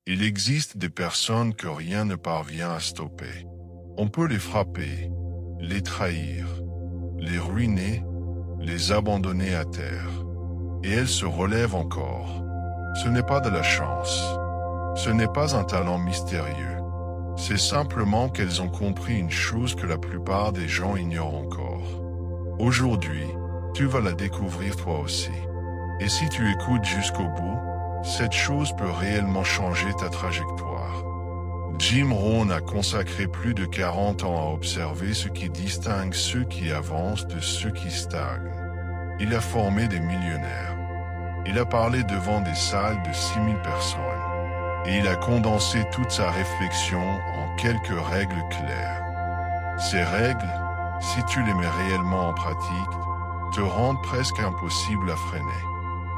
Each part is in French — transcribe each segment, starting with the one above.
Il existe des personnes que rien ne parvient à stopper. On peut les frapper, les trahir, les ruiner, les abandonner à terre. Et elles se relèvent encore. Ce n'est pas de la chance. Ce n'est pas un talent mystérieux. C'est simplement qu'elles ont compris une chose que la plupart des gens ignorent encore. Aujourd'hui, tu vas la découvrir toi aussi. Et si tu écoutes jusqu'au bout, cette chose peut réellement changer ta trajectoire. Jim Rohn a consacré plus de 40 ans à observer ce qui distingue ceux qui avancent de ceux qui stagnent. Il a formé des millionnaires. Il a parlé devant des salles de 6000 personnes. Et il a condensé toute sa réflexion en quelques règles claires. Ces règles, si tu les mets réellement en pratique, te rendent presque impossible à freiner.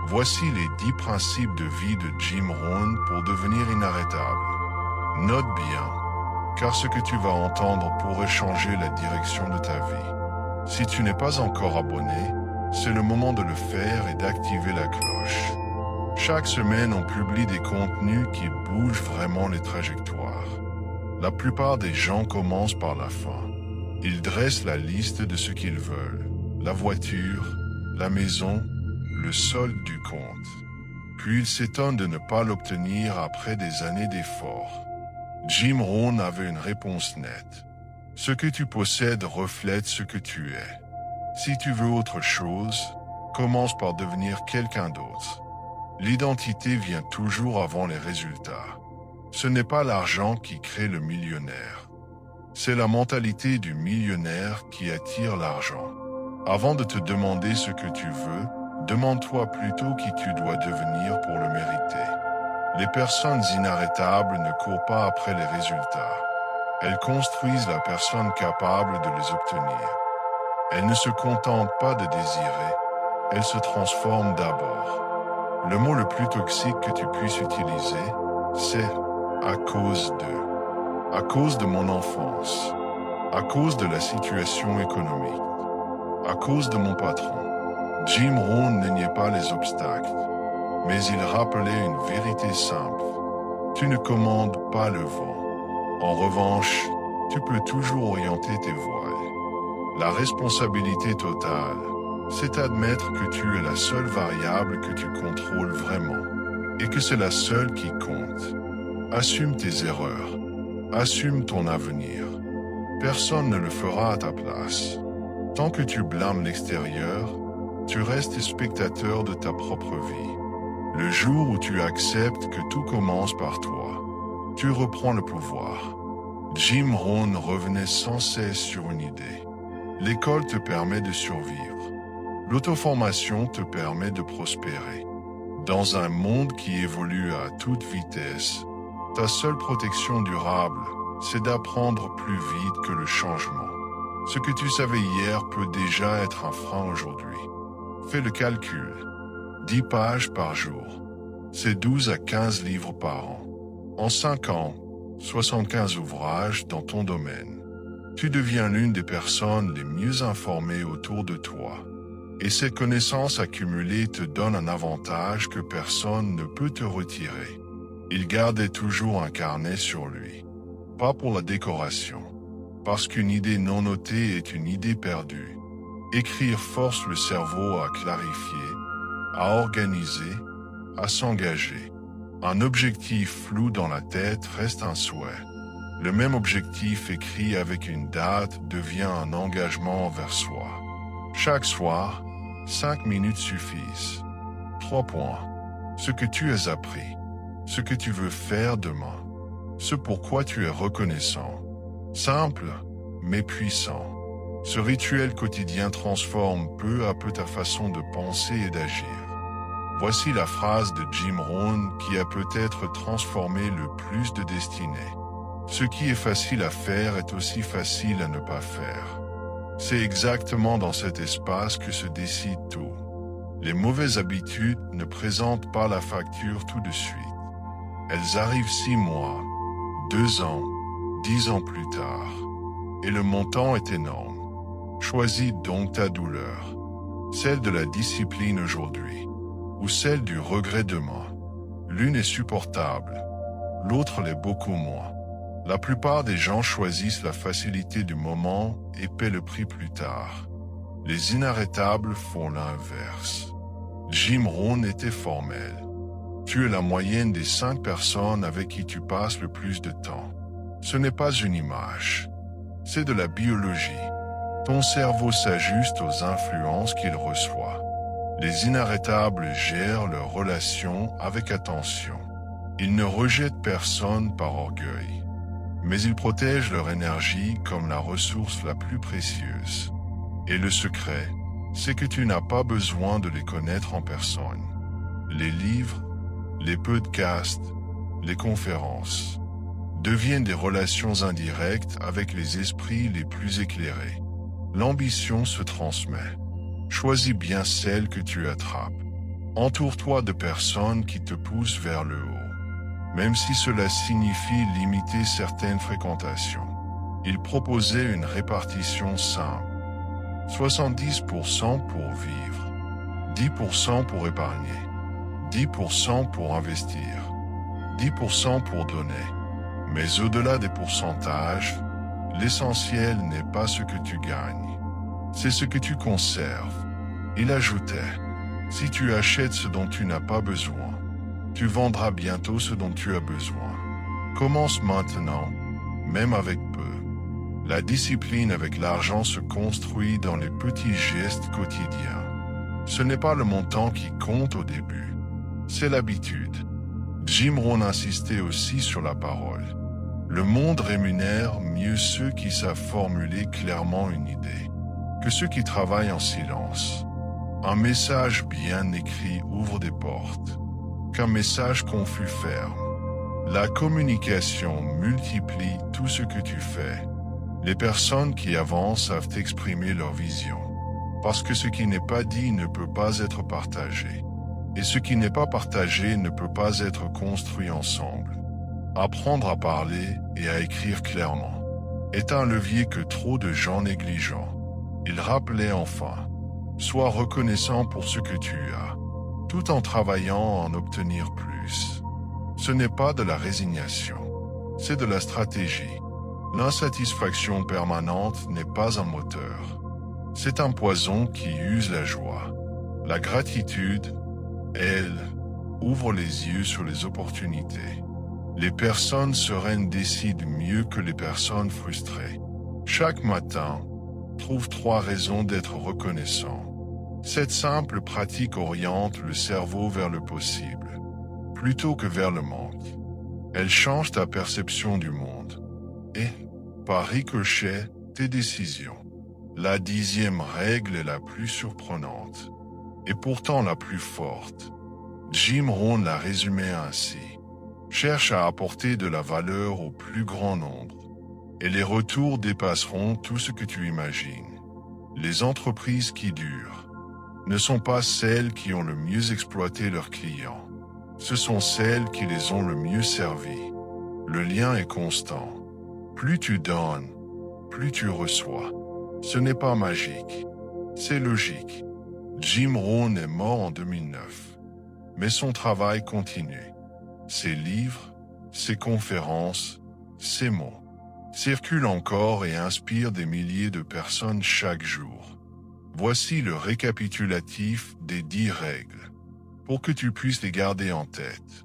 Voici les 10 principes de vie de Jim Rohn pour devenir inarrêtable. Note bien, car ce que tu vas entendre pourrait changer la direction de ta vie. Si tu n'es pas encore abonné, c'est le moment de le faire et d'activer la cloche. Chaque semaine, on publie des contenus qui bougent vraiment les trajectoires. La plupart des gens commencent par la fin. Ils dressent la liste de ce qu'ils veulent. La voiture, la maison, le solde du compte. Puis ils s'étonnent de ne pas l'obtenir après des années d'efforts. Jim Rohn avait une réponse nette. Ce que tu possèdes reflète ce que tu es. Si tu veux autre chose, commence par devenir quelqu'un d'autre. L'identité vient toujours avant les résultats. Ce n'est pas l'argent qui crée le millionnaire. C'est la mentalité du millionnaire qui attire l'argent. Avant de te demander ce que tu veux, demande-toi plutôt qui tu dois devenir pour le mériter. Les personnes inarrêtables ne courent pas après les résultats. Elles construisent la personne capable de les obtenir. Elles ne se contentent pas de désirer, elles se transforment d'abord. Le mot le plus toxique que tu puisses utiliser, c'est « à cause de ». À cause de mon enfance, à cause de la situation économique, à cause de mon patron. Jim Rohn ne niait pas les obstacles, mais il rappelait une vérité simple. Tu ne commandes pas le vent. En revanche, tu peux toujours orienter tes voiles. La responsabilité totale, c'est admettre que tu es la seule variable que tu contrôles vraiment, et que c'est la seule qui compte. Assume tes erreurs. Assume ton avenir. Personne ne le fera à ta place. Tant que tu blâmes l'extérieur, tu restes spectateur de ta propre vie. Le jour où tu acceptes que tout commence par toi, tu reprends le pouvoir. Jim Rohn revenait sans cesse sur une idée. L'école te permet de survivre. L'auto-formation te permet de prospérer. Dans un monde qui évolue à toute vitesse, ta seule protection durable, c'est d'apprendre plus vite que le changement. Ce que tu savais hier peut déjà être un frein aujourd'hui. Fais le calcul. 10 pages par jour. C'est 12 à 15 livres par an. En 5 ans, 75 ouvrages dans ton domaine. Tu deviens l'une des personnes les mieux informées autour de toi. Et ces connaissances accumulées te donnent un avantage que personne ne peut te retirer. Il gardait toujours un carnet sur lui. Pas pour la décoration. Parce qu'une idée non notée est une idée perdue. Écrire force le cerveau à clarifier, à organiser, à s'engager. Un objectif flou dans la tête reste un souhait. Le même objectif écrit avec une date devient un engagement envers soi. Chaque soir, 5 minutes suffisent. 3 points. Ce que tu as appris. Ce que tu veux faire demain. Ce pourquoi tu es reconnaissant. Simple, mais puissant. Ce rituel quotidien transforme peu à peu ta façon de penser et d'agir. Voici la phrase de Jim Rohn qui a peut-être transformé le plus de destinées. Ce qui est facile à faire est aussi facile à ne pas faire. C'est exactement dans cet espace que se décide tout. Les mauvaises habitudes ne présentent pas la facture tout de suite. Elles arrivent 6 mois, 2 ans, 10 ans plus tard. Et le montant est énorme. Choisis donc ta douleur. Celle de la discipline aujourd'hui. Ou celle du regret demain. L'une est supportable. l'autre l'est beaucoup moins. La plupart des gens choisissent la facilité du moment et paient le prix plus tard. Les inarrêtables font l'inverse. Jim Rohn était formel. Tu es la moyenne des 5 personnes avec qui tu passes le plus de temps. Ce n'est pas une image. C'est de la biologie. Ton cerveau s'ajuste aux influences qu'il reçoit. Les inarrêtables gèrent leurs relations avec attention. Ils ne rejettent personne par orgueil. Mais ils protègent leur énergie comme la ressource la plus précieuse. Et le secret, c'est que tu n'as pas besoin de les connaître en personne. Les livres, les podcasts, les conférences deviennent des relations indirectes avec les esprits les plus éclairés. L'ambition se transmet. Choisis bien celle que tu attrapes. Entoure-toi de personnes qui te poussent vers le haut. Même si cela signifie limiter certaines fréquentations. Il proposait une répartition simple. 70% pour vivre, 10% pour épargner, 10% pour investir, 10% pour donner. Mais au-delà des pourcentages, l'essentiel n'est pas ce que tu gagnes, c'est ce que tu conserves. Il ajoutait, si tu achètes ce dont tu n'as pas besoin, tu vendras bientôt ce dont tu as besoin. Commence maintenant, même avec peu. La discipline avec l'argent se construit dans les petits gestes quotidiens. Ce n'est pas le montant qui compte au début, c'est l'habitude. Jim Rohn insistait aussi sur la parole. Le monde rémunère mieux ceux qui savent formuler clairement une idée que ceux qui travaillent en silence. Un message bien écrit ouvre des portes, qu'un message confus ferme. La communication multiplie tout ce que tu fais. Les personnes qui avancent savent exprimer leur vision, parce que ce qui n'est pas dit ne peut pas être partagé, et ce qui n'est pas partagé ne peut pas être construit ensemble. Apprendre à parler et à écrire clairement est un levier que trop de gens négligent. Il rappelait enfin, sois reconnaissant pour ce que tu as, tout en travaillant à en obtenir plus. Ce n'est pas de la résignation, c'est de la stratégie. L'insatisfaction permanente n'est pas un moteur. C'est un poison qui use la joie. La gratitude, elle, ouvre les yeux sur les opportunités. Les personnes sereines décident mieux que les personnes frustrées. Chaque matin, trouve 3 raisons d'être reconnaissant. Cette simple pratique oriente le cerveau vers le possible, plutôt que vers le manque. Elle change ta perception du monde. Et, par ricochet, tes décisions. La 10e règle est la plus surprenante, et pourtant la plus forte. Jim Rohn l'a résumée ainsi. Cherche à apporter de la valeur au plus grand nombre, et les retours dépasseront tout ce que tu imagines. Les entreprises qui durent ne sont pas celles qui ont le mieux exploité leurs clients. Ce sont celles qui les ont le mieux servis. Le lien est constant. Plus tu donnes, plus tu reçois. Ce n'est pas magique, c'est logique. Jim Rohn est mort en 2009, mais son travail continue. Ses livres, ses conférences, ses mots circulent encore et inspirent des milliers de personnes chaque jour. Voici le récapitulatif des 10 règles, pour que tu puisses les garder en tête.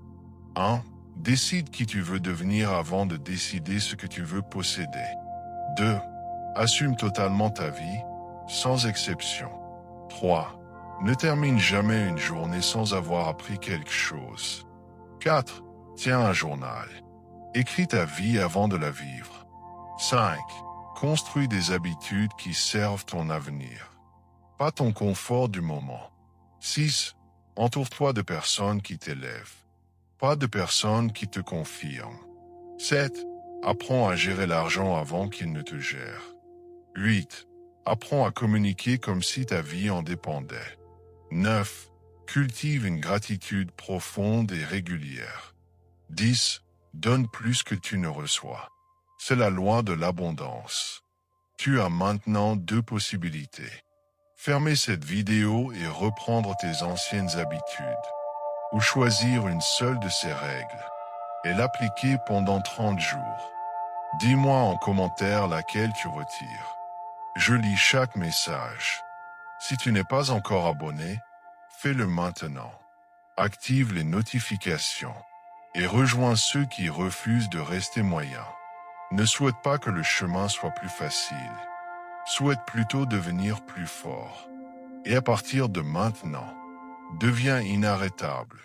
1. Décide qui tu veux devenir avant de décider ce que tu veux posséder. 2. Assume totalement ta vie, sans exception. 3. Ne termine jamais une journée sans avoir appris quelque chose. 4. Tiens un journal. Écris ta vie avant de la vivre. 5. Construis des habitudes qui servent ton avenir, pas ton confort du moment. 6. Entoure-toi de personnes qui t'élèvent, pas de personnes qui te confirment. 7. Apprends à gérer l'argent avant qu'il ne te gère. 8. Apprends à communiquer comme si ta vie en dépendait. 9. Cultive une gratitude profonde et régulière. 10. Donne plus que tu ne reçois. C'est la loi de l'abondance. Tu as maintenant 2 possibilités. Fermer cette vidéo et reprendre tes anciennes habitudes, ou choisir une seule de ces règles. et l'appliquer pendant 30 jours. Dis-moi en commentaire laquelle tu retires. Je lis chaque message. Si tu n'es pas encore abonné, fais-le maintenant. Active les notifications et rejoins ceux qui refusent de rester moyens. Ne souhaite pas que le chemin soit plus facile. Souhaite plutôt devenir plus fort. Et à partir de maintenant, deviens inarrêtable.